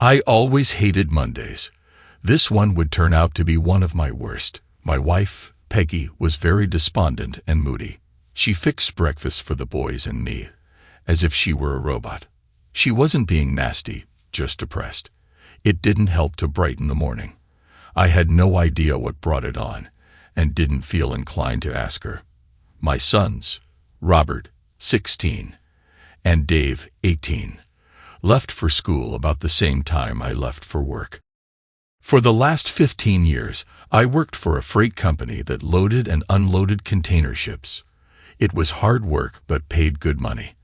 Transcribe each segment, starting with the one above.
I always hated Mondays. This one would turn out to be one of my worst. My wife, Peggy, was very despondent and moody. She fixed breakfast for the boys and me, as if she were a robot. She wasn't being nasty, just depressed. It didn't help to brighten the morning. I had no idea what brought it on, and didn't feel inclined to ask her. My sons, Robert, 16, and Dave, 18, left for school about the same time I left for work. For the last 15 years, I worked for a freight company that loaded and unloaded container ships. It was hard work but paid good money.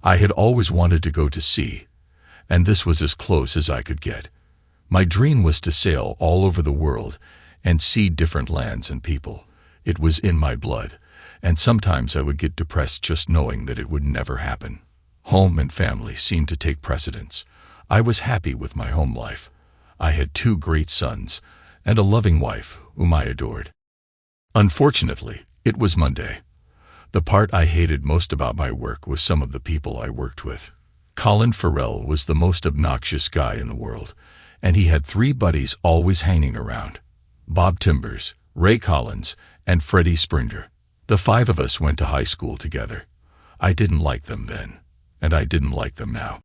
I had always wanted to go to sea, and this was as close as I could get. My dream was to sail all over the world and see different lands and people. It was in my blood, and sometimes I would get depressed just knowing that it would never happen. Home and family seemed to take precedence. I was happy with my home life. I had 2 great sons and a loving wife whom I adored. Unfortunately, it was Monday. The part I hated most about my work was some of the people I worked with. Colin Farrell was the most obnoxious guy in the world, and he had 3 buddies always hanging around: Bob Timbers, Ray Collins, and Freddie Springer. The 5 of us went to high school together. I didn't like them then, and I didn't like them now.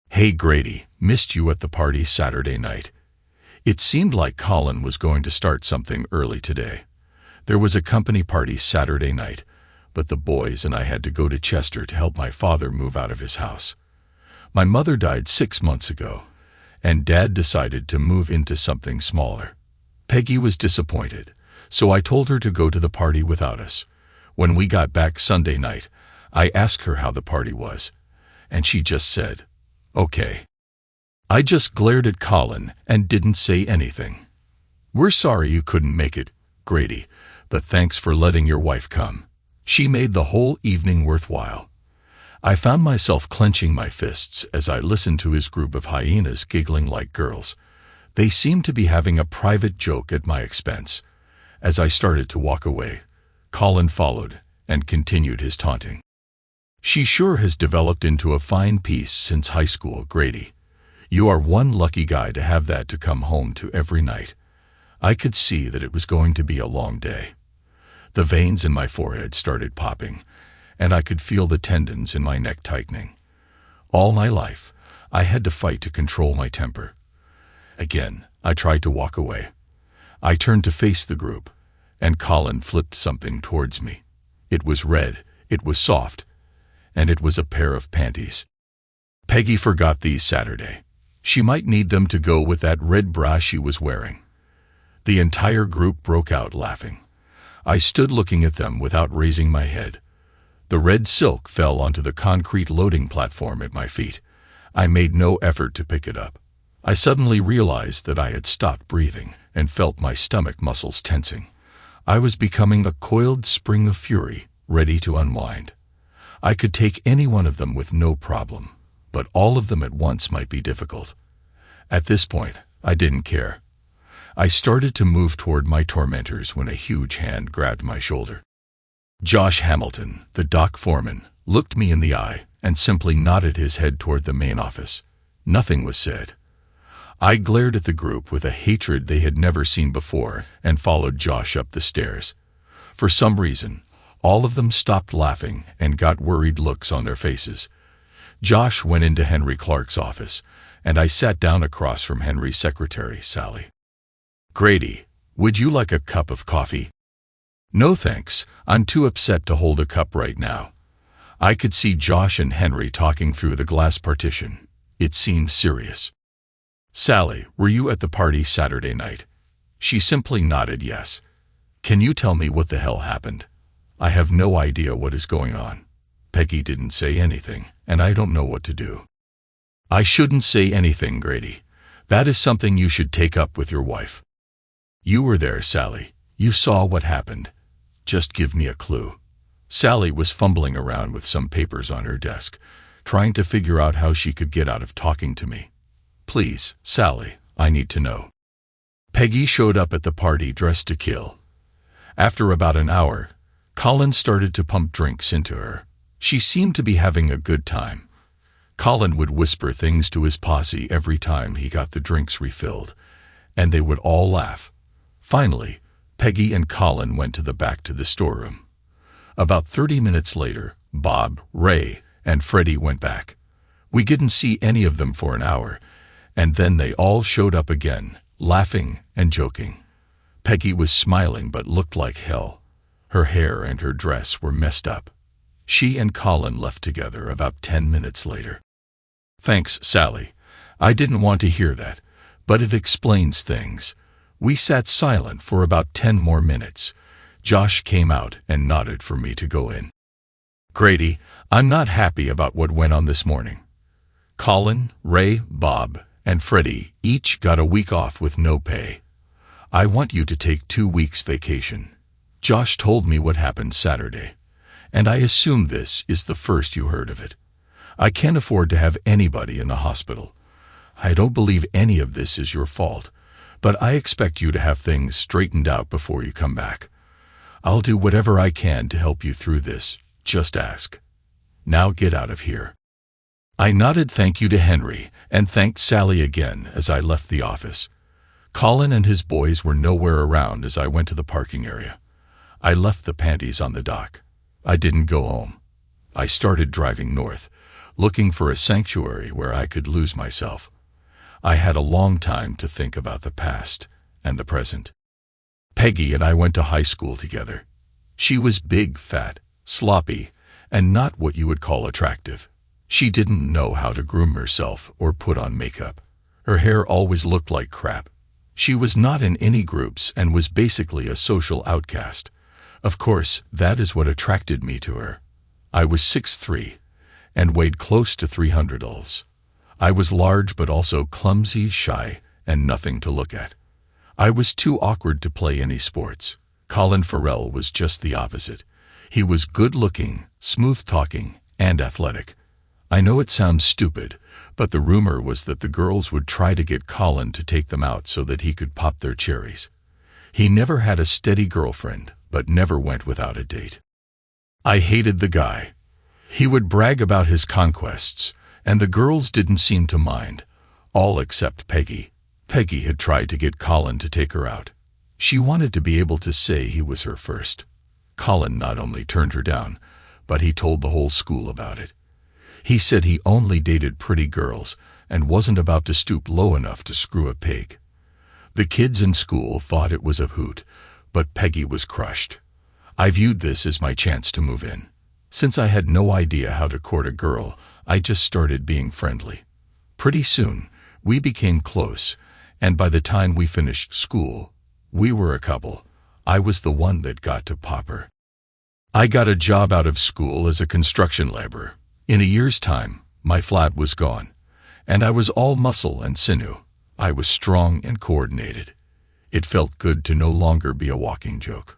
"Hey Grady, missed you at the party Saturday night." It seemed like Colin was going to start something early today. There was a company party Saturday night, but the boys and I had to go to Chester to help my father move out of his house. My mother died 6 months ago, and Dad decided to move into something smaller. Peggy was disappointed, so I told her to go to the party without us. When we got back Sunday night, I asked her how the party was, and she just said, "Okay." I just glared at Colin and didn't say anything. "We're sorry you couldn't make it, Grady, but thanks for letting your wife come. She made the whole evening worthwhile." I found myself clenching my fists as I listened to his group of hyenas giggling like girls. They seemed to be having a private joke at my expense. As I started to walk away, Colin followed and continued his taunting. "She sure has developed into a fine piece since high school, Grady. You are one lucky guy to have that to come home to every night." I could see that it was going to be a long day. The veins in my forehead started popping, and I could feel the tendons in my neck tightening. All my life, I had to fight to control my temper. Again, I tried to walk away. I turned to face the group, and Colin flipped something towards me. It was red, it was soft, and it was a pair of panties. Peggy forgot these Saturday. She might need them to go with that red bra she was wearing. The entire group broke out laughing. I stood looking at them without raising my head. The red silk fell onto the concrete loading platform at my feet. I made no effort to pick it up. I suddenly realized that I had stopped breathing and felt my stomach muscles tensing. I was becoming a coiled spring of fury, ready to unwind. I could take any one of them with no problem, but all of them at once might be difficult. At this point, I didn't care. I started to move toward my tormentors when a huge hand grabbed my shoulder. Josh Hamilton, the dock foreman, looked me in the eye and simply nodded his head toward the main office. Nothing was said. I glared at the group with a hatred they had never seen before and followed Josh up the stairs. For some reason, all of them stopped laughing and got worried looks on their faces. Josh went into Henry Clark's office, and I sat down across from Henry's secretary, Sally. "Grady, would you like a cup of coffee?" "No thanks, I'm too upset to hold a cup right now." I could see Josh and Henry talking through the glass partition. It seemed serious. "Sally, were you at the party Saturday night?" She simply nodded yes. "Can you tell me what the hell happened? I have no idea what is going on." Peggy didn't say anything, and I don't know what to do. "I shouldn't say anything, Grady. That is something you should take up with your wife." "You were there, Sally. You saw what happened. Just give me a clue." Sally was fumbling around with some papers on her desk, trying to figure out how she could get out of talking to me. "Please, Sally, I need to know." Peggy showed up at the party dressed to kill. After about an hour, Colin started to pump drinks into her. She seemed to be having a good time. Colin would whisper things to his posse every time he got the drinks refilled, and they would all laugh. Finally, Peggy and Colin went back to the storeroom. About 30 minutes later, Bob, Ray, and Freddie went back. We didn't see any of them for an hour, and then they all showed up again, laughing and joking. Peggy was smiling but looked like hell. Her hair and her dress were messed up. She and Colin left together about 10 minutes later. "Thanks, Sally. I didn't want to hear that, but it explains things." We sat silent for about 10 more minutes. Josh came out and nodded for me to go in. "Grady, I'm not happy about what went on this morning. Colin, Ray, Bob, and Freddie each got a week off with no pay. I want you to take 2 weeks vacation." Josh told me what happened Saturday, and I assume this is the first you heard of it. I can't afford to have anybody in the hospital. I don't believe any of this is your fault, but I expect you to have things straightened out before you come back. I'll do whatever I can to help you through this. Just ask. Now get out of here. I nodded thank you to Henry and thanked Sally again as I left the office. Colin and his boys were nowhere around as I went to the parking area. I left the panties on the dock. I didn't go home. I started driving north, looking for a sanctuary where I could lose myself. I had a long time to think about the past and the present. Peggy and I went to high school together. She was big, fat, sloppy, and not what you would call attractive. She didn't know how to groom herself or put on makeup. Her hair always looked like crap. She was not in any groups and was basically a social outcast. Of course, that is what attracted me to her. I was 6'3", and weighed close to 300 oz. I was large but also clumsy, shy, and nothing to look at. I was too awkward to play any sports. Colin Farrell was just the opposite. He was good-looking, smooth-talking, and athletic. I know it sounds stupid, but the rumor was that the girls would try to get Colin to take them out so that he could pop their cherries. He never had a steady girlfriend, but never went without a date. I hated the guy. He would brag about his conquests, and the girls didn't seem to mind, all except Peggy. Peggy had tried to get Colin to take her out. She wanted to be able to say he was her first. Colin not only turned her down, but he told the whole school about it. He said he only dated pretty girls and wasn't about to stoop low enough to screw a pig. The kids in school thought it was a hoot, but Peggy was crushed. I viewed this as my chance to move in. Since I had no idea how to court a girl, I just started being friendly. Pretty soon, we became close, and by the time we finished school, we were a couple. I was the one that got to pop her. I got a job out of school as a construction laborer. In a year's time, my flat was gone, and I was all muscle and sinew. I was strong and coordinated. It felt good to no longer be a walking joke.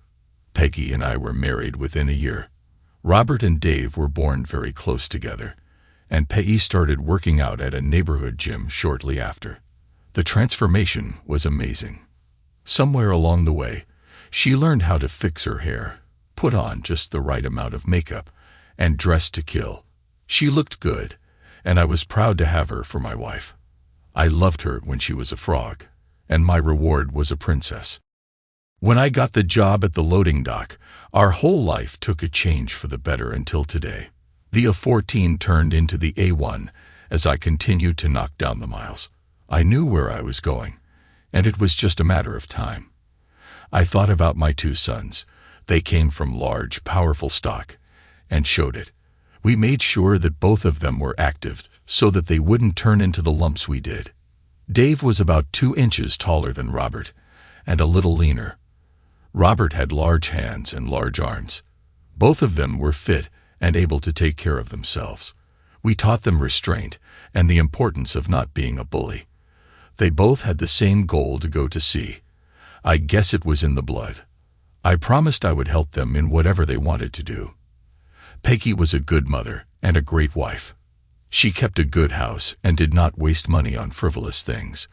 Peggy and I were married within a year. Robert and Dave were born very close together, and Peggy started working out at a neighborhood gym shortly after. The transformation was amazing. Somewhere along the way, she learned how to fix her hair, put on just the right amount of makeup, and dress to kill. She looked good, and I was proud to have her for my wife. I loved her when she was a frog, and my reward was a princess. When I got the job at the loading dock, our whole life took a change for the better until today. The A14 turned into the A1 as I continued to knock down the miles. I knew where I was going, and it was just a matter of time. I thought about my 2 sons. They came from large, powerful stock, and showed it. We made sure that both of them were active so that they wouldn't turn into the lumps we did. Dave was about 2 inches taller than Robert, and a little leaner. Robert had large hands and large arms. Both of them were fit and able to take care of themselves. We taught them restraint and the importance of not being a bully. They both had the same goal to go to sea. I guess it was in the blood. I promised I would help them in whatever they wanted to do. Peggy was a good mother and a great wife. She kept a good house and did not waste money on frivolous things.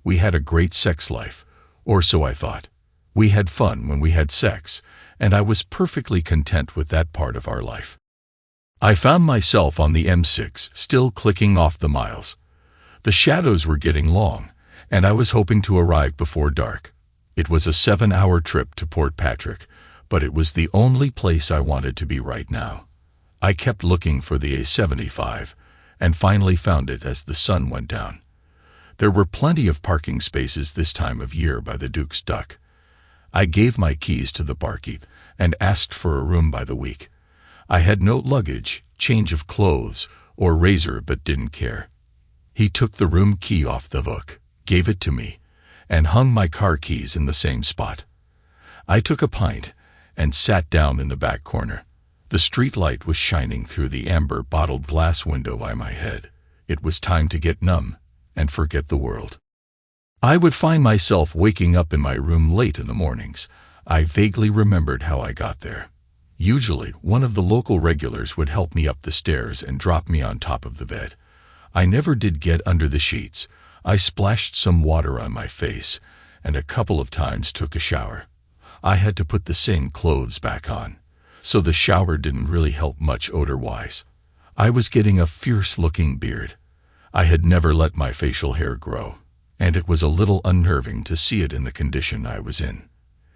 We had a great sex life, or so I thought. We had fun when we had sex, and I was perfectly content with that part of our life. I found myself on the M6, still clicking off the miles. The shadows were getting long, and I was hoping to arrive before dark. It was a 7-hour trip to Port Patrick, but it was the only place I wanted to be right now. I kept looking for the A75, and finally found it as the sun went down. There were plenty of parking spaces this time of year by the Duke's Duck. I gave my keys to the barkeep and asked for a room by the week. I had no luggage, change of clothes, or razor, but didn't care. He took the room key off the hook, gave it to me, and hung my car keys in the same spot. I took a pint and sat down in the back corner. The street light was shining through the amber bottled glass window by my head. It was time to get numb and forget the world. I would find myself waking up in my room late in the mornings. I vaguely remembered how I got there. Usually, one of the local regulars would help me up the stairs and drop me on top of the bed. I never did get under the sheets. I splashed some water on my face and a couple of times took a shower. I had to put the same clothes back on, so the shower didn't really help much odor-wise. I was getting a fierce-looking beard. I had never let my facial hair grow, and it was a little unnerving to see it in the condition I was in.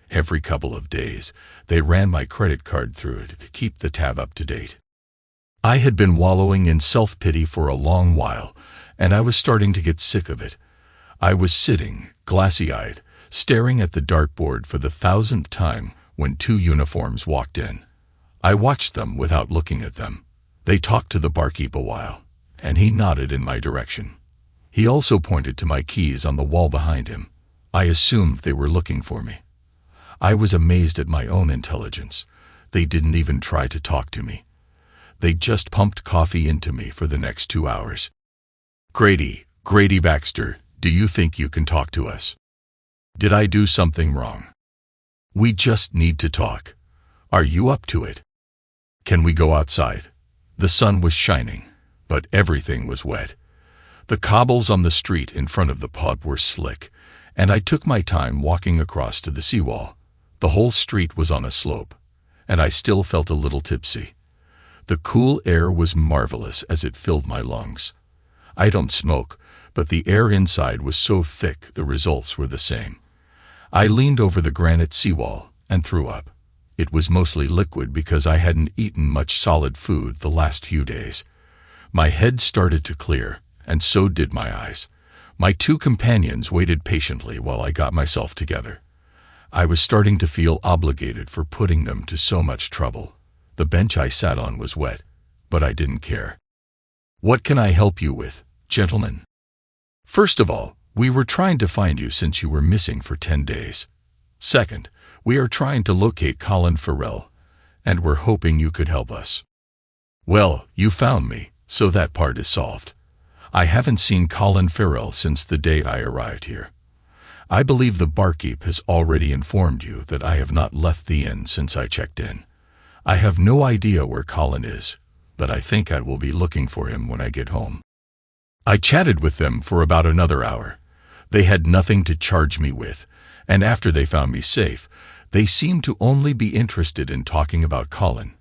Every couple of days, they ran my credit card through it to keep the tab up to date. I had been wallowing in self-pity for a long while, and I was starting to get sick of it. I was sitting, glassy-eyed, staring at the dartboard for the 1,000th time when 2 uniforms walked in. I watched them without looking at them. They talked to the barkeep a while, and he nodded in my direction. He also pointed to my keys on the wall behind him. I assumed they were looking for me. I was amazed at my own intelligence. They didn't even try to talk to me. They just pumped coffee into me for the next 2 hours. Grady Baxter, do you think you can talk to us? Did I do something wrong? We just need to talk. Are you up to it? Can we go outside? The sun was shining, but everything was wet. The cobbles on the street in front of the pub were slick, and I took my time walking across to the seawall. The whole street was on a slope, and I still felt a little tipsy. The cool air was marvelous as it filled my lungs. I don't smoke, but the air inside was so thick the results were the same. I leaned over the granite seawall and threw up. It was mostly liquid because I hadn't eaten much solid food the last few days. My head started to clear, and so did my eyes. My 2 companions waited patiently while I got myself together. I was starting to feel obligated for putting them to so much trouble. The bench I sat on was wet, but I didn't care. What can I help you with, gentlemen? First of all, we were trying to find you since you were missing for 10 days. Second, we are trying to locate Colin Farrell, and we're hoping you could help us. Well, you found me, so that part is solved. I haven't seen Colin Farrell since the day I arrived here. I believe the barkeep has already informed you that I have not left the inn since I checked in. I have no idea where Colin is, but I think I will be looking for him when I get home. I chatted with them for about another hour. They had nothing to charge me with, and after they found me safe, they seemed to only be interested in talking about Colin.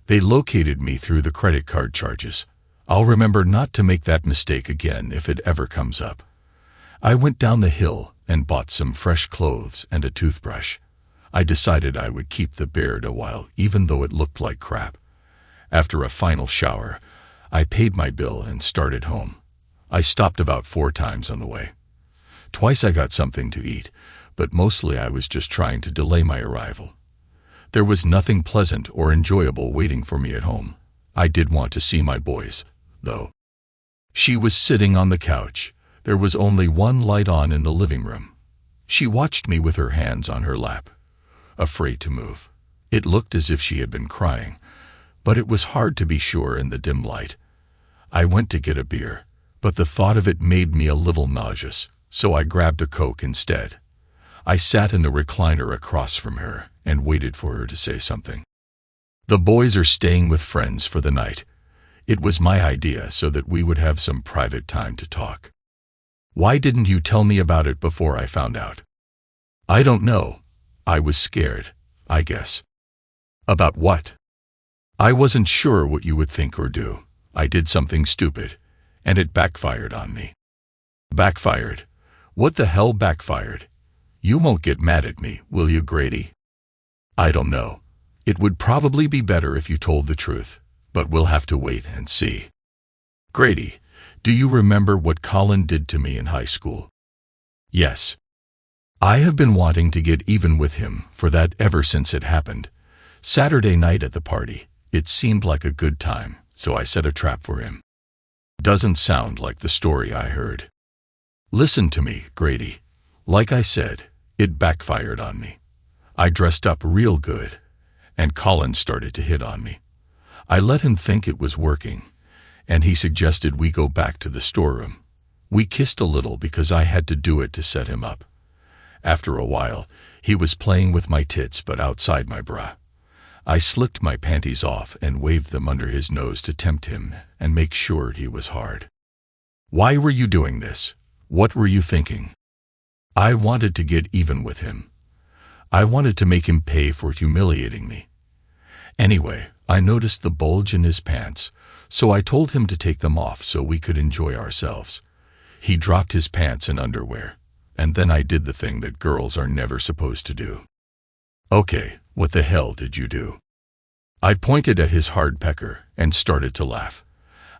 They located me through the credit card charges. I'll remember not to make that mistake again if it ever comes up. I went down the hill and bought some fresh clothes and a toothbrush. I decided I would keep the beard a while, even though it looked like crap. After a final shower, I paid my bill and started home. I stopped about 4 times on the way. Twice I got something to eat, but mostly I was just trying to delay my arrival. There was nothing pleasant or enjoyable waiting for me at home. I did want to see my boys, though. She was sitting on the couch. There was only one light on in the living room. She watched me with her hands on her lap, afraid to move. It looked as if she had been crying, but it was hard to be sure in the dim light. I went to get a beer, but the thought of it made me a little nauseous, so I grabbed a Coke instead. I sat in the recliner across from her and waited for her to say something. The boys are staying with friends for the night. It was my idea so that we would have some private time to talk. Why didn't you tell me about it before I found out? I don't know. I was scared, I guess. About what? I wasn't sure what you would think or do. I did something stupid, and it backfired on me. Backfired? What the hell backfired? You won't get mad at me, will you, Grady? I don't know. It would probably be better if you told the truth, but we'll have to wait and see. Grady, do you remember what Colin did to me in high school? Yes. I have been wanting to get even with him for that ever since it happened. Saturday night at the party, it seemed like a good time, so I set a trap for him. Doesn't sound like the story I heard. Listen to me, Grady. Like I said, it backfired on me. I dressed up real good, and Colin started to hit on me. I let him think it was working, and he suggested we go back to the storeroom. We kissed a little because I had to do it to set him up. After a while, he was playing with my tits but outside my bra. I slicked my panties off and waved them under his nose to tempt him and make sure he was hard. Why were you doing this? What were you thinking? I wanted to get even with him. I wanted to make him pay for humiliating me. Anyway, I noticed the bulge in his pants, so I told him to take them off so we could enjoy ourselves. He dropped his pants and underwear, and then I did the thing that girls are never supposed to do. Okay, what the hell did you do? I pointed at his hard pecker and started to laugh.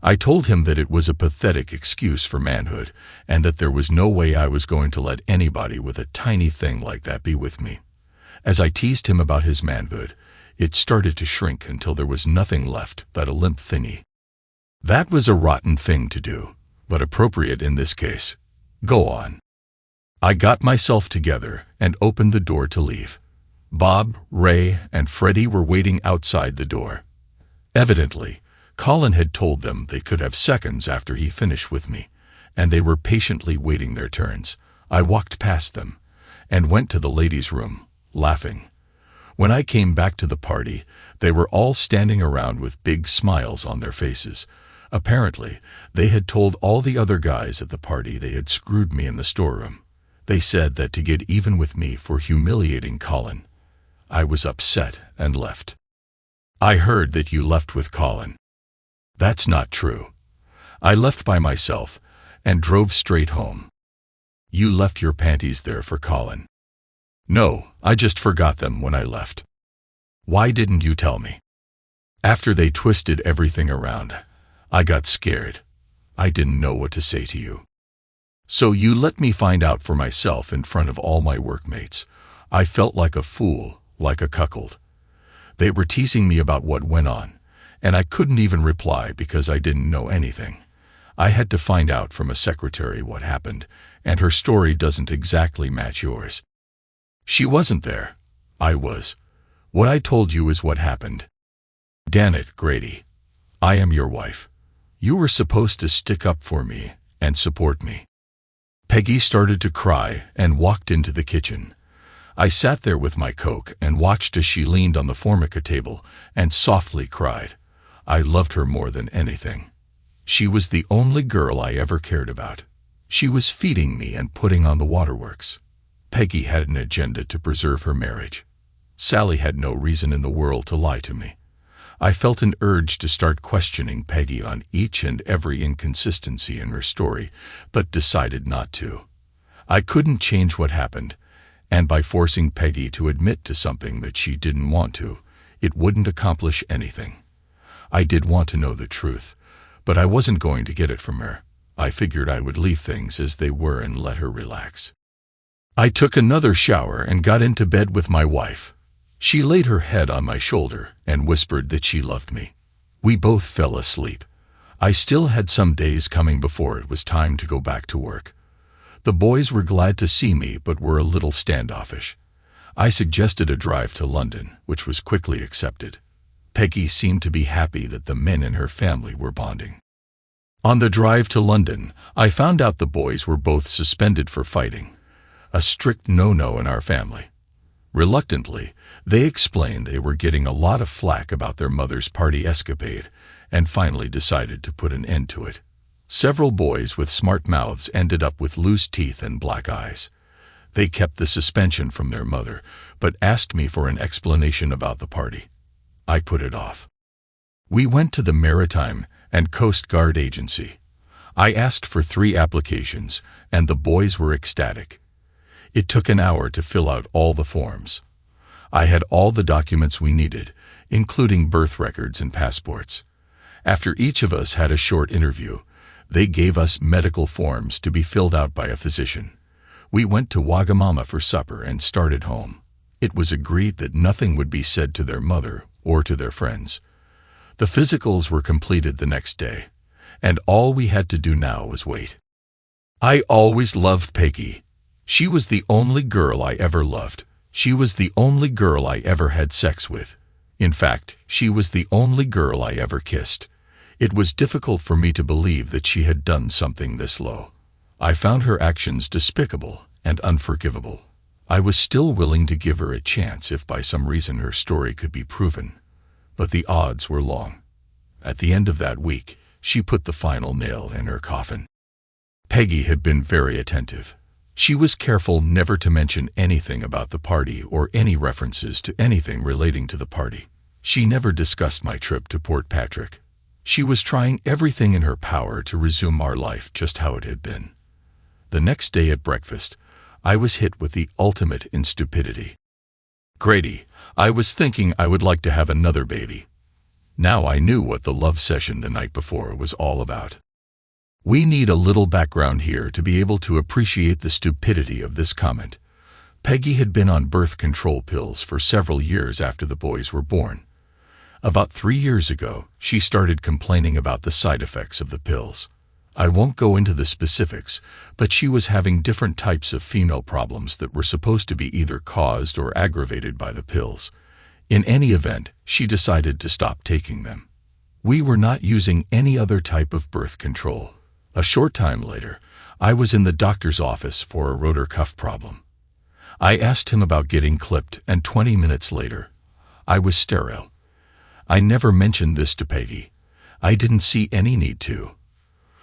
I told him that it was a pathetic excuse for manhood and that there was no way I was going to let anybody with a tiny thing like that be with me. As I teased him about his manhood, it started to shrink until there was nothing left but a limp thingy. That was a rotten thing to do, but appropriate in this case. Go on. I got myself together and opened the door to leave. Bob, Ray, and Freddie were waiting outside the door. Evidently, Colin had told them they could have seconds after he finished with me, and they were patiently waiting their turns. I walked past them and went to the ladies' room, laughing. When I came back to the party, they were all standing around with big smiles on their faces. Apparently, they had told all the other guys at the party they had screwed me in the storeroom. They said that to get even with me for humiliating Colin. I was upset and left. I heard that you left with Colin. That's not true. I left by myself and drove straight home. You left your panties there for Colin. No, I just forgot them when I left. Why didn't you tell me? After they twisted everything around, I got scared. I didn't know what to say to you. So you let me find out for myself in front of all my workmates. I felt like a fool, like a cuckold. They were teasing me about what went on, and I couldn't even reply because I didn't know anything. I had to find out from a secretary what happened, and her story doesn't exactly match yours. She wasn't there. I was. What I told you is what happened. Damn it, Grady. I am your wife. You were supposed to stick up for me and support me. Peggy started to cry and walked into the kitchen. I sat there with my Coke and watched as she leaned on the formica table and softly cried. I loved her more than anything. She was the only girl I ever cared about. She was feeding me and putting on the waterworks. Peggy had an agenda to preserve her marriage. Sally had no reason in the world to lie to me. I felt an urge to start questioning Peggy on each and every inconsistency in her story, but decided not to. I couldn't change what happened, and by forcing Peggy to admit to something that she didn't want to, it wouldn't accomplish anything. I did want to know the truth, but I wasn't going to get it from her. I figured I would leave things as they were and let her relax. I took another shower and got into bed with my wife. She laid her head on my shoulder and whispered that she loved me. We both fell asleep. I still had some days coming before it was time to go back to work. The boys were glad to see me but were a little standoffish. I suggested a drive to London, which was quickly accepted. Peggy seemed to be happy that the men in her family were bonding. On the drive to London, I found out the boys were both suspended for fighting, a strict no-no in our family. Reluctantly, they explained they were getting a lot of flack about their mother's party escapade and finally decided to put an end to it. Several boys with smart mouths ended up with loose teeth and black eyes. They kept the suspension from their mother, but asked me for an explanation about the party. I put it off. We went to the Maritime and Coast Guard Agency. I asked for 3 applications, and the boys were ecstatic. It took an hour to fill out all the forms. I had all the documents we needed, including birth records and passports. After each of us had a short interview, they gave us medical forms to be filled out by a physician. We went to Wagamama for supper and started home. It was agreed that nothing would be said to their mother or to their friends. The physicals were completed the next day, and all we had to do now was wait. I always loved Peggy. She was the only girl I ever loved. She was the only girl I ever had sex with. In fact, she was the only girl I ever kissed. It was difficult for me to believe that she had done something this low. I found her actions despicable and unforgivable. I was still willing to give her a chance if by some reason her story could be proven. But the odds were long. At the end of that week, she put the final nail in her coffin. Peggy had been very attentive. She was careful never to mention anything about the party or any references to anything relating to the party. She never discussed my trip to Port Patrick. She was trying everything in her power to resume our life just how it had been. The next day at breakfast, I was hit with the ultimate in stupidity. "Grady, I was thinking I would like to have another baby." Now I knew what the love session the night before was all about. We need a little background here to be able to appreciate the stupidity of this comment. Peggy had been on birth control pills for several years after the boys were born. About 3 years ago, she started complaining about the side effects of the pills. I won't go into the specifics, but she was having different types of female problems that were supposed to be either caused or aggravated by the pills. In any event, she decided to stop taking them. We were not using any other type of birth control. A short time later, I was in the doctor's office for a rotor cuff problem. I asked him about getting clipped, and 20 minutes later, I was sterile. I never mentioned this to Peggy. I didn't see any need to.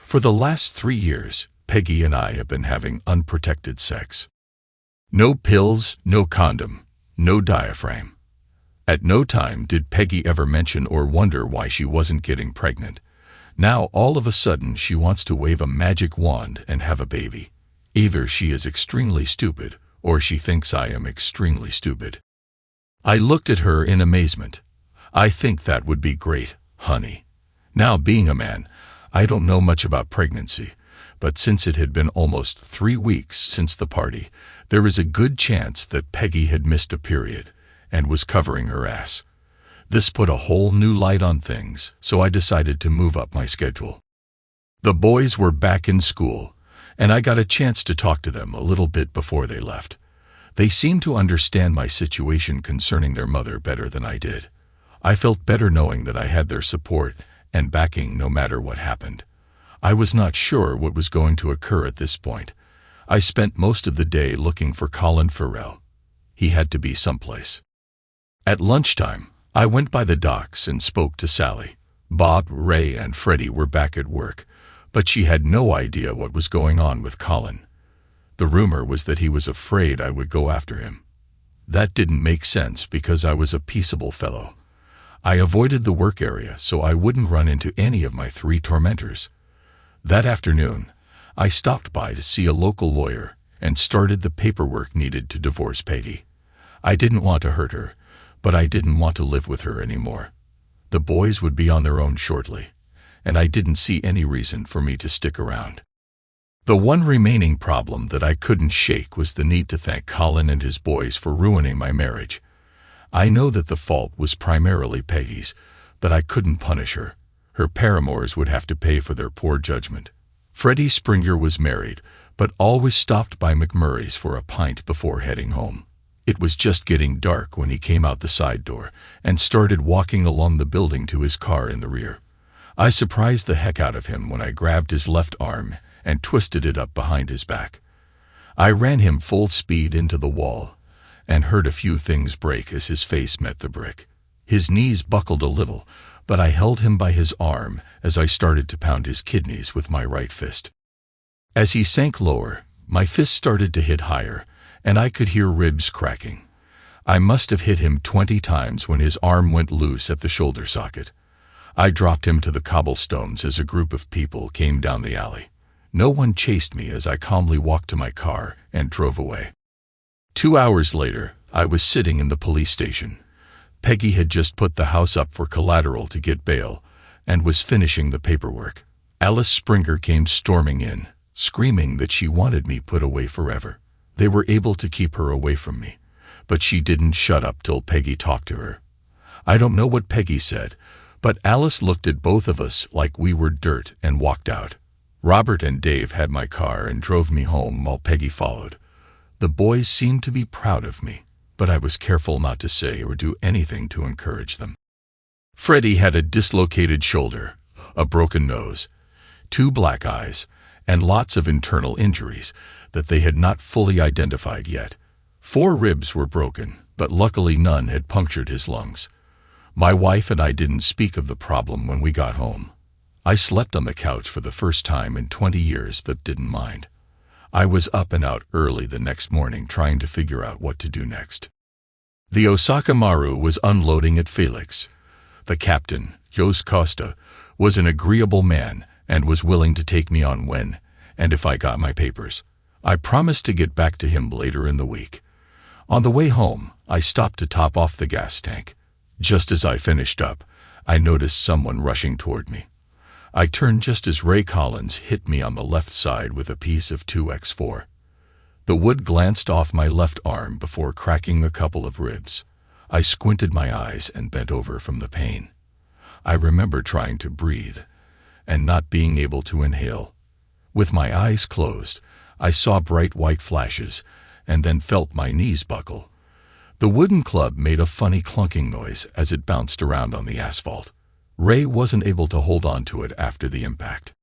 For the last 3 years, Peggy and I have been having unprotected sex. No pills, no condom, no diaphragm. At no time did Peggy ever mention or wonder why she wasn't getting pregnant. Now all of a sudden she wants to wave a magic wand and have a baby. Either she is extremely stupid, or she thinks I am extremely stupid. I looked at her in amazement. "I think that would be great, honey." Now, being a man, I don't know much about pregnancy, but since it had been almost 3 weeks since the party, there is a good chance that Peggy had missed a period and was covering her ass. This put a whole new light on things, so I decided to move up my schedule. The boys were back in school, and I got a chance to talk to them a little bit before they left. They seemed to understand my situation concerning their mother better than I did. I felt better knowing that I had their support and backing no matter what happened. I was not sure what was going to occur at this point. I spent most of the day looking for Colin Farrell. He had to be someplace. At lunchtime, I went by the docks and spoke to Sally. Bob, Ray, and Freddie were back at work, but she had no idea what was going on with Colin. The rumor was that he was afraid I would go after him. That didn't make sense because I was a peaceable fellow. I avoided the work area so I wouldn't run into any of my 3 tormentors. That afternoon, I stopped by to see a local lawyer and started the paperwork needed to divorce Peggy. I didn't want to hurt her, but I didn't want to live with her anymore. The boys would be on their own shortly, and I didn't see any reason for me to stick around. The one remaining problem that I couldn't shake was the need to thank Colin and his boys for ruining my marriage. I know that the fault was primarily Peggy's, but I couldn't punish her. Her paramours would have to pay for their poor judgment. Freddie Springer was married, but always stopped by McMurray's for a pint before heading home. It was just getting dark when he came out the side door and started walking along the building to his car in the rear. I surprised the heck out of him when I grabbed his left arm and twisted it up behind his back. I ran him full speed into the wall and heard a few things break as his face met the brick. His knees buckled a little, but I held him by his arm as I started to pound his kidneys with my right fist. As he sank lower, my fist started to hit higher, and I could hear ribs cracking. I must have hit him 20 times when his arm went loose at the shoulder socket. I dropped him to the cobblestones as a group of people came down the alley. No one chased me as I calmly walked to my car and drove away. 2 hours later, I was sitting in the police station. Peggy had just put the house up for collateral to get bail and was finishing the paperwork. Alice Springer came storming in, screaming that she wanted me put away forever. They were able to keep her away from me, but she didn't shut up till Peggy talked to her. I don't know what Peggy said, but Alice looked at both of us like we were dirt and walked out. Robert and Dave had my car and drove me home while Peggy followed. The boys seemed to be proud of me, but I was careful not to say or do anything to encourage them. Freddie had a dislocated shoulder, a broken nose, 2 black eyes, and lots of internal injuries that they had not fully identified yet. 4 ribs were broken, but luckily none had punctured his lungs. My wife and I didn't speak of the problem when we got home. I slept on the couch for the first time in 20 years but didn't mind. I was up and out early the next morning trying to figure out what to do next. The Osaka Maru was unloading at Felix. The captain, Jos Costa, was an agreeable man and was willing to take me on when and if I got my papers. I promised to get back to him later in the week. On the way home, I stopped to top off the gas tank. Just as I finished up, I noticed someone rushing toward me. I turned just as Ray Collins hit me on the left side with a piece of 2x4. The wood glanced off my left arm before cracking a couple of ribs. I squinted my eyes and bent over from the pain. I remember trying to breathe and not being able to inhale. With my eyes closed, I saw bright white flashes and then felt my knees buckle. The wooden club made a funny clunking noise as it bounced around on the asphalt. Ray wasn't able to hold on to it after the impact.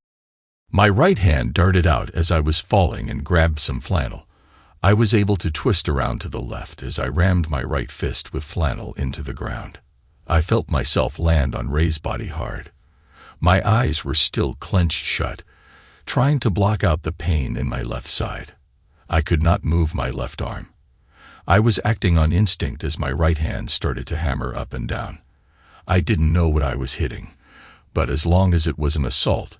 My right hand darted out as I was falling and grabbed some flannel. I was able to twist around to the left as I rammed my right fist with flannel into the ground. I felt myself land on Ray's body hard. My eyes were still clenched shut, trying to block out the pain in my left side. I could not move my left arm. I was acting on instinct as my right hand started to hammer up and down. I didn't know what I was hitting, but as long as it was an assault,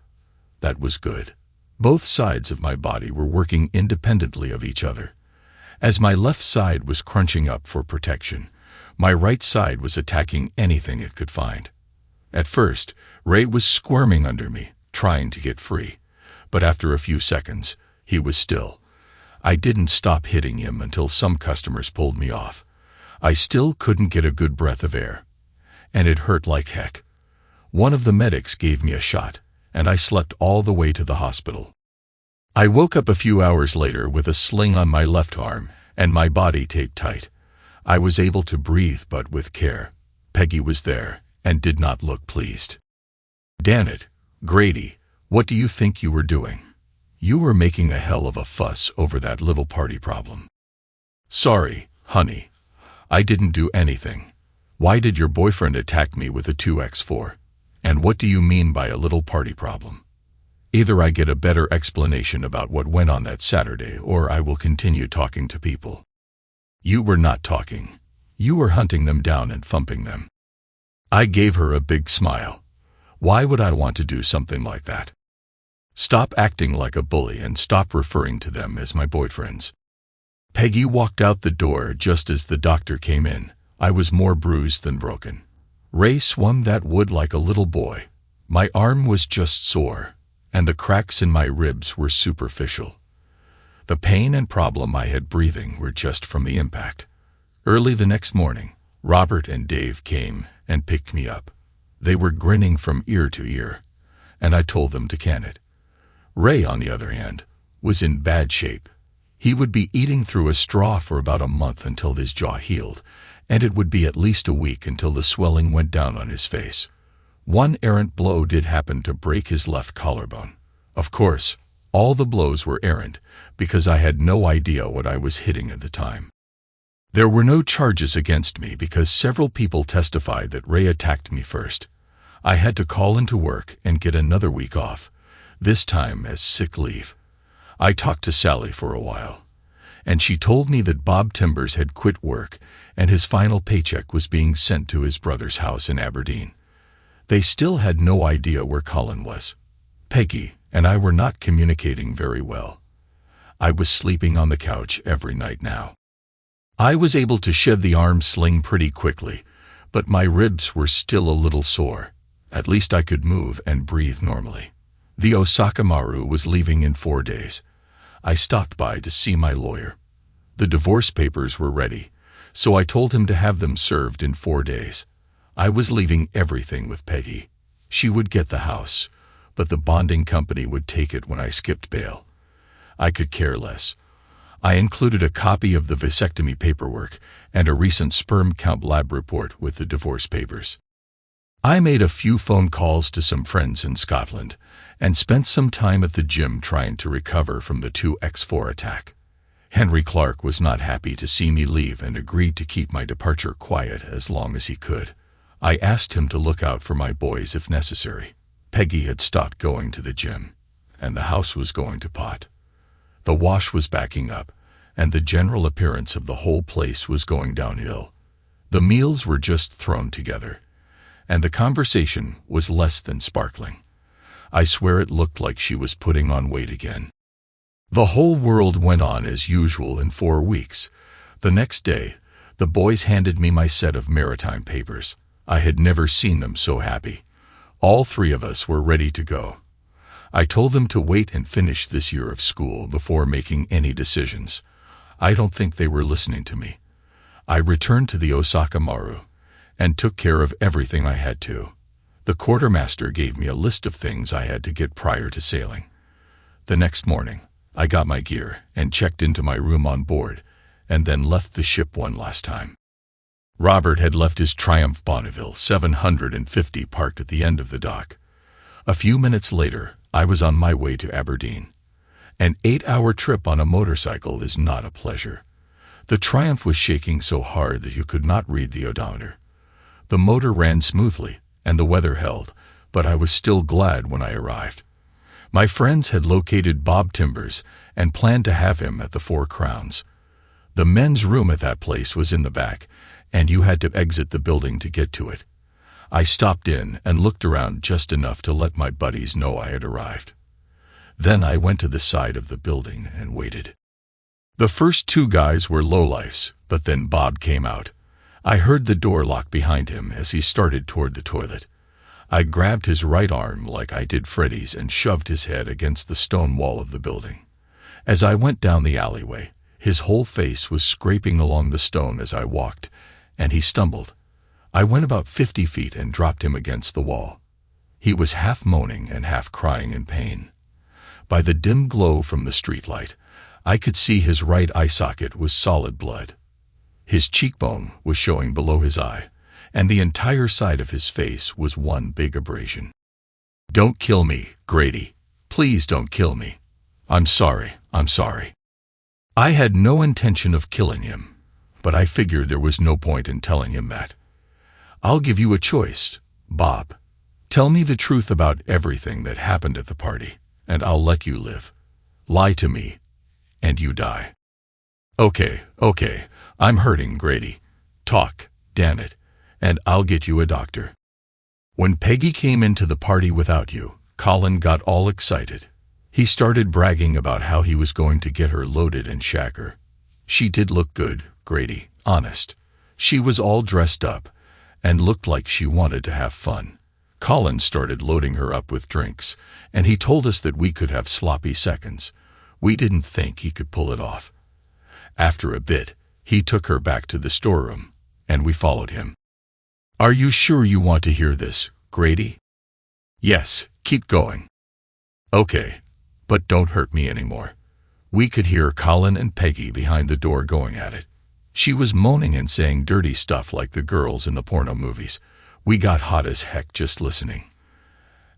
that was good. Both sides of my body were working independently of each other. As my left side was crunching up for protection, my right side was attacking anything it could find. At first, Ray was squirming under me, trying to get free, but after a few seconds, he was still. I didn't stop hitting him until some customers pulled me off. I still couldn't get a good breath of air, and it hurt like heck. One of the medics gave me a shot, and I slept all the way to the hospital. I woke up a few hours later with a sling on my left arm and my body taped tight. I was able to breathe, but with care. Peggy was there and did not look pleased. "Damn it, Grady, what do you think you were doing? You were making a hell of a fuss over that little party problem." "Sorry, honey. I didn't do anything. Why did your boyfriend attack me with a 2x4? And what do you mean by a little party problem? Either I get a better explanation about what went on that Saturday, or I will continue talking to people." "You were not talking. You were hunting them down and thumping them." I gave her a big smile. Why would I want to do something like that? Stop acting like a bully and stop referring to them as my boyfriends. Peggy walked out the door just as the doctor came in. I was more bruised than broken. Ray swung that wood like a little boy. My arm was just sore, and the cracks in my ribs were superficial. The pain and problem I had breathing were just from the impact. Early the next morning, Robert and Dave came and picked me up. They were grinning from ear to ear, and I told them to can it. Ray, on the other hand, was in bad shape. He would be eating through a straw for about a month until his jaw healed, and it would be at least a week until the swelling went down on his face. One errant blow did happen to break his left collarbone. Of course, all the blows were errant, because I had no idea what I was hitting at the time. There were no charges against me because several people testified that Ray attacked me first. I had to call into work and get another week off, this time as sick leave. I talked to Sally for a while, and she told me that Bob Timbers had quit work and his final paycheck was being sent to his brother's house in Aberdeen. They still had no idea where Colin was. Peggy and I were not communicating very well. I was sleeping on the couch every night now. I was able to shed the arm sling pretty quickly, but my ribs were still a little sore. At least I could move and breathe normally. The Osaka Maru was leaving in 4 days. I stopped by to see my lawyer. The divorce papers were ready, so I told him to have them served in 4 days. I was leaving everything with Peggy. She would get the house, but the bonding company would take it when I skipped bail. I could care less. I included a copy of the vasectomy paperwork and a recent sperm count lab report with the divorce papers. I made a few phone calls to some friends in Scotland and spent some time at the gym trying to recover from the 2x4 attack. Henry Clark was not happy to see me leave and agreed to keep my departure quiet as long as he could. I asked him to look out for my boys if necessary. Peggy had stopped going to the gym, and the house was going to pot. The wash was backing up, and the general appearance of the whole place was going downhill. The meals were just thrown together, and the conversation was less than sparkling. I swear it looked like she was putting on weight again. The whole world went on as usual in 4 weeks. The next day, the boys handed me my set of maritime papers. I had never seen them so happy. All 3 of us were ready to go. I told them to wait and finish this year of school before making any decisions. I don't think they were listening to me. I returned to the Osaka Maru and took care of everything I had to. The quartermaster gave me a list of things I had to get prior to sailing. The next morning, I got my gear and checked into my room on board, and then left the ship one last time. Robert had left his Triumph Bonneville 750 parked at the end of the dock. A few minutes later, I was on my way to Aberdeen. An 8-hour trip on a motorcycle is not a pleasure. The Triumph was shaking so hard that you could not read the odometer. The motor ran smoothly, and the weather held, but I was still glad when I arrived. My friends had located Bob Timbers and planned to have him at the 4 Crowns. The men's room at that place was in the back, and you had to exit the building to get to it. I stopped in and looked around just enough to let my buddies know I had arrived. Then I went to the side of the building and waited. The first 2 guys were lowlifes, but then Bob came out. I heard the door lock behind him as he started toward the toilet. I grabbed his right arm like I did Freddy's and shoved his head against the stone wall of the building. As I went down the alleyway, his whole face was scraping along the stone as I walked, and he stumbled. I went about 50 feet and dropped him against the wall. He was half moaning and half crying in pain. By the dim glow from the streetlight, I could see his right eye socket was solid blood. His cheekbone was showing below his eye, and the entire side of his face was one big abrasion. "Don't kill me, Grady. Please don't kill me. I'm sorry. I had no intention of killing him, but I figured there was no point in telling him that. "I'll give you a choice, Bob. Tell me the truth about everything that happened at the party, and I'll let you live. Lie to me, and you die." Okay, I'm hurting, Grady. Talk, damn it, and I'll get you a doctor." When Peggy came into the party without you, Colin got all excited. He started bragging about how he was going to get her loaded and shag her. She did look good, Grady, honest. She was all dressed up and looked like she wanted to have fun. Colin started loading her up with drinks, and he told us that we could have sloppy seconds. We didn't think he could pull it off. After a bit, he took her back to the storeroom, and we followed him. "Are you sure you want to hear this, Grady?" "Yes, keep going." "Okay, but don't hurt me anymore." We could hear Colin and Peggy behind the door going at it. She was moaning and saying dirty stuff like the girls in the porno movies. We got hot as heck just listening.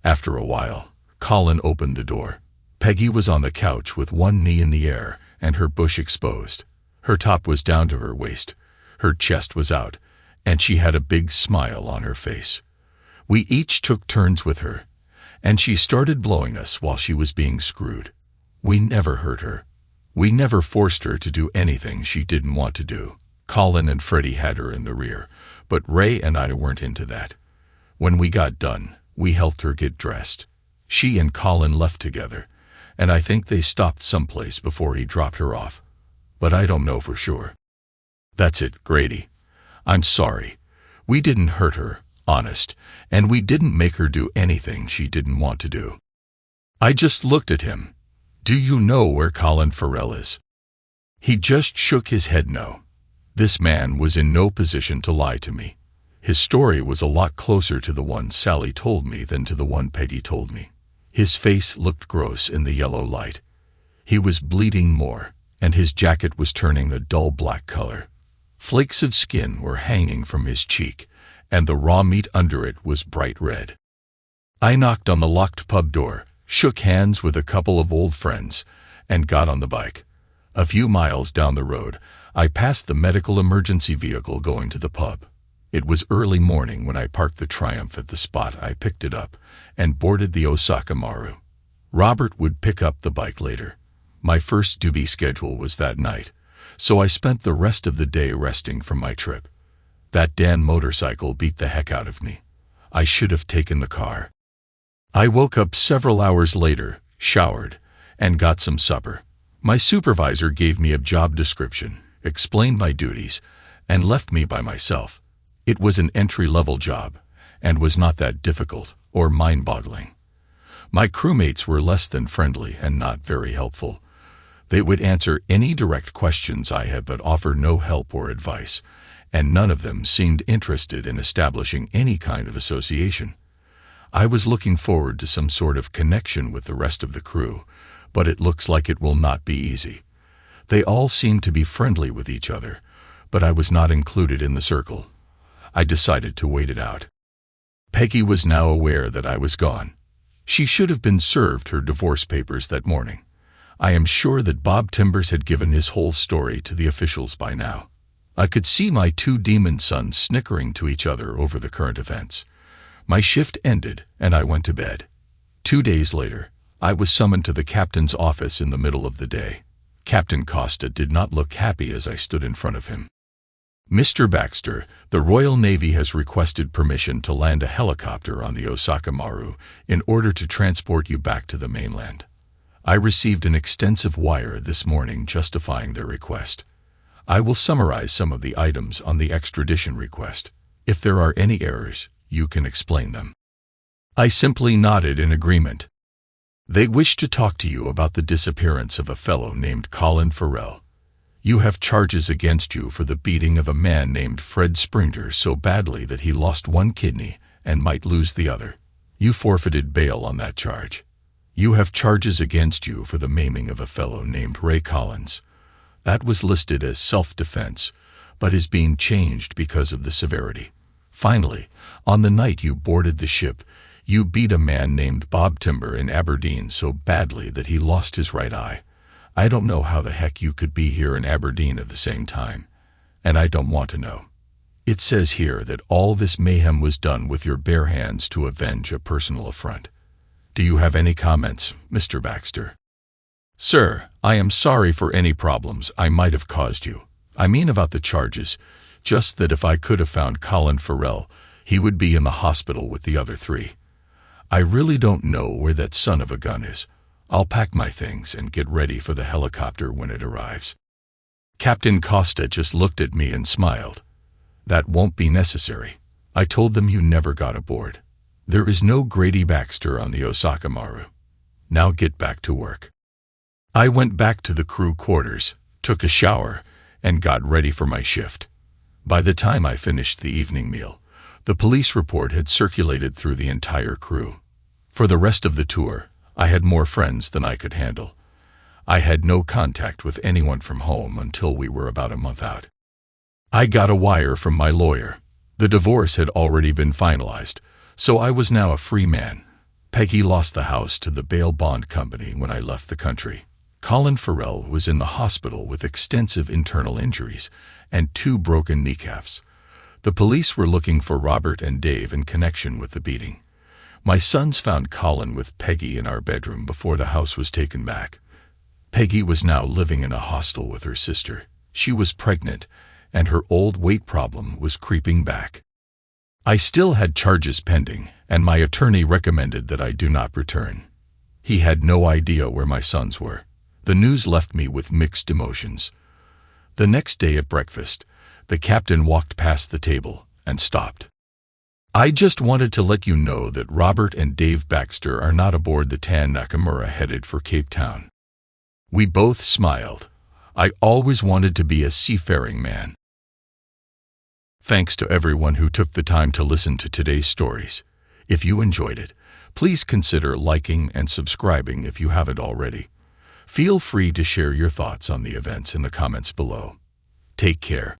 After a while, Colin opened the door. Peggy was on the couch with one knee in the air and her bush exposed. Her top was down to her waist. Her chest was out, and she had a big smile on her face. We each took turns with her, and she started blowing us while she was being screwed. We never hurt her. We never forced her to do anything she didn't want to do. Colin and Freddie had her in the rear, but Ray and I weren't into that. When we got done, we helped her get dressed. She and Colin left together, and I think they stopped someplace before he dropped her off. But I don't know for sure. That's it, Grady. I'm sorry. We didn't hurt her, honest, and we didn't make her do anything she didn't want to do. I just looked at him. Do you know where Colin Farrell is? He just shook his head no. This man was in no position to lie to me. His story was a lot closer to the one Sally told me than to the one Peggy told me. His face looked gross in the yellow light. He was bleeding more, and his jacket was turning a dull black color. Flakes of skin were hanging from his cheek, and the raw meat under it was bright red. I knocked on the locked pub door, shook hands with a couple of old friends, and got on the bike. A few miles down the road, I passed the medical emergency vehicle going to the pub. It was early morning when I parked the Triumph at the spot. I picked it up and boarded the Osaka Maru. Robert would pick up the bike later. My first duty schedule was that night, so I spent the rest of the day resting from my trip. That damn motorcycle beat the heck out of me. I should have taken the car. I woke up several hours later, showered, and got some supper. My supervisor gave me a job description, explained my duties, and left me by myself. It was an entry-level job, and was not that difficult or mind-boggling. My crewmates were less than friendly and not very helpful. They would answer any direct questions I had but offer no help or advice, and none of them seemed interested in establishing any kind of association. I was looking forward to some sort of connection with the rest of the crew, but it looks like it will not be easy. They all seemed to be friendly with each other, but I was not included in the circle. I decided to wait it out. Peggy was now aware that I was gone. She should have been served her divorce papers that morning. I am sure that Bob Timbers had given his whole story to the officials by now. I could see my two demon sons snickering to each other over the current events. My shift ended, and I went to bed. 2 days later, I was summoned to the captain's office in the middle of the day. Captain Costa did not look happy as I stood in front of him. Mr. Baxter, the Royal Navy has requested permission to land a helicopter on the Osaka Maru in order to transport you back to the mainland. I received an extensive wire this morning justifying their request. I will summarize some of the items on the extradition request. If there are any errors, you can explain them. I simply nodded in agreement. They wish to talk to you about the disappearance of a fellow named Colin Farrell. You have charges against you for the beating of a man named Fred Sprinter so badly that he lost one kidney and might lose the other. You forfeited bail on that charge. You have charges against you for the maiming of a fellow named Ray Collins. That was listed as self-defense, but is being changed because of the severity. Finally, on the night you boarded the ship, you beat a man named Bob Timber in Aberdeen so badly that he lost his right eye. I don't know how the heck you could be here in Aberdeen at the same time, and I don't want to know. It says here that all this mayhem was done with your bare hands to avenge a personal affront. Do you have any comments, Mr. Baxter? Sir, I am sorry for any problems I might have caused you. I mean about the charges, just that if I could have found Colin Farrell, he would be in the hospital with the other 3. I really don't know where that son of a gun is. I'll pack my things and get ready for the helicopter when it arrives. Captain Costa just looked at me and smiled. That won't be necessary. I told them you never got aboard. There is no Grady Baxter on the Osaka Maru. Now get back to work. I went back to the crew quarters, took a shower, and got ready for my shift. By the time I finished the evening meal, the police report had circulated through the entire crew. For the rest of the tour, I had more friends than I could handle. I had no contact with anyone from home until we were about a month out. I got a wire from my lawyer. The divorce had already been finalized, so I was now a free man. Peggy lost the house to the bail bond company when I left the country. Colin Farrell was in the hospital with extensive internal injuries and 2 broken kneecaps. The police were looking for Robert and Dave in connection with the beating. My sons found Colin with Peggy in our bedroom before the house was taken back. Peggy was now living in a hostel with her sister. She was pregnant, and her old weight problem was creeping back. I still had charges pending, and my attorney recommended that I do not return. He had no idea where my sons were. The news left me with mixed emotions. The next day at breakfast, the captain walked past the table and stopped. "I just wanted to let you know that Robert and Dave Baxter are not aboard the Tan Nakamura headed for Cape Town." We both smiled. I always wanted to be a seafaring man. Thanks to everyone who took the time to listen to today's stories. If you enjoyed it, please consider liking and subscribing if you haven't already. Feel free to share your thoughts on the events in the comments below. Take care.